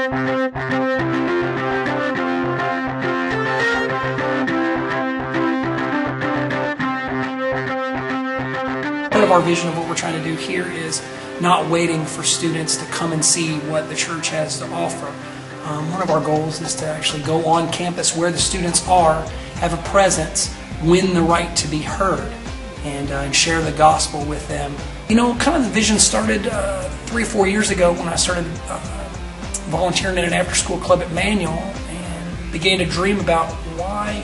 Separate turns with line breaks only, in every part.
Part of our vision of what we're trying to do here is not waiting for students to come and see what the church has to offer. One of our goals is to actually go on campus where the students are, have a presence, win the right to be heard, and share the gospel with them. You know, kind of the vision started 3 or 4 years ago when I started volunteering at an after-school club at Manual and began to dream about why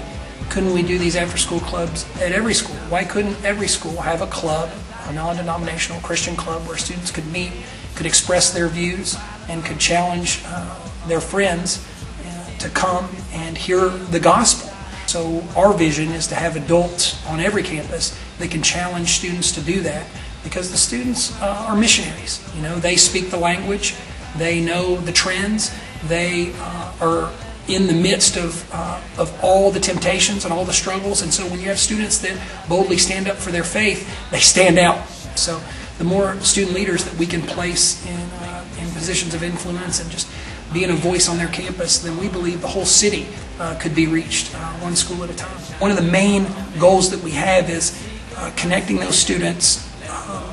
couldn't we do these after-school clubs at every school? Why couldn't every school have a club, a non-denominational Christian club where students could meet, could express their views, and could challenge their friends to come and hear the gospel? So our vision is to have adults on every campus that can challenge students to do that, because the students are missionaries. You know, they speak the language, they know the trends, they are in the midst of all the temptations and all the struggles, and so when you have students that boldly stand up for their faith, they stand out. So the more student leaders that we can place in positions of influence and just being a voice on their campus, then we believe the whole city could be reached one school at a time. One of the main goals that we have is connecting those students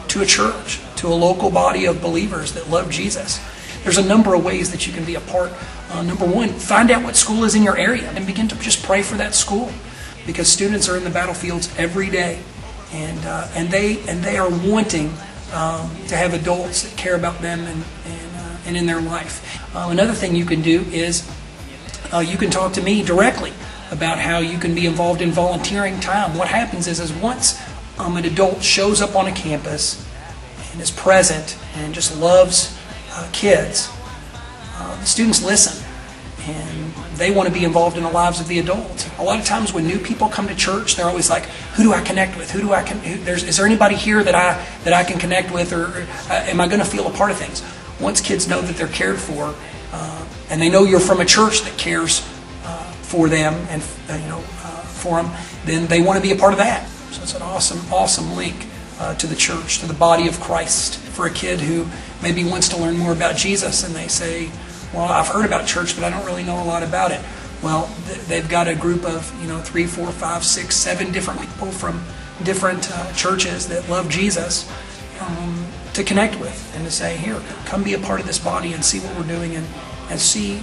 to a church, to a local body of believers that love Jesus. There's a number of ways that you can be a part. Number one, find out what school is in your area and begin to just pray for that school, because students are in the battlefields every day, and they are wanting to have adults that care about them and in their life. Another thing you can do is you can talk to me directly about how you can be involved in volunteering time. What happens is once an adult shows up on a campus and is present and just loves kids, the students listen and they want to be involved in the lives of the adults. A lot of times when new people come to church, they're always like, who do I connect with? Is there anybody here that I can connect with, or am I going to feel a part of things? Once kids know that they're cared for, and they know you're from a church that cares for them and for them, then they want to be a part of that. So it's an awesome link to the church, to the body of Christ. For a kid who maybe wants to learn more about Jesus and they say, well, I've heard about church, but I don't really know a lot about it. Well, they've got a group of 3, 4, 5, 6, 7 different people from different churches that love Jesus to connect with and to say, here, come be a part of this body and see what we're doing and see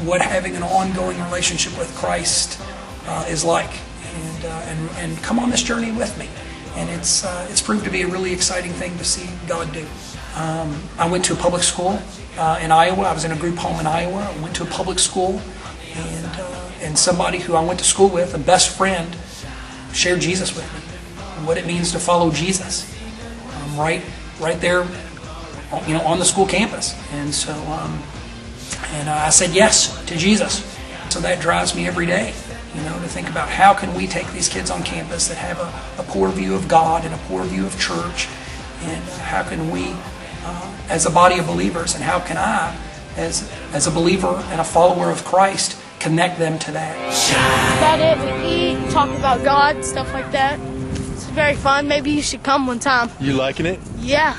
what having an ongoing relationship with Christ is like, and come on this journey with me. And it's proved to be a really exciting thing to see God do. I went to a public school in Iowa. I was in a group home in Iowa. I went to a public school, and somebody who I went to school with, a best friend, shared Jesus with me, and what it means to follow Jesus, right there, on the school campus. And so, I said yes to Jesus. So that drives me every day, to think about how can we take these kids on campus that have a poor view of God and a poor view of church, and how can we, as a body of believers, and how can I, as a believer and a follower of Christ, connect them to that.
About it, we eat, talk about God, stuff like that. It's very fun. Maybe you should come one time.
You liking it?
Yeah.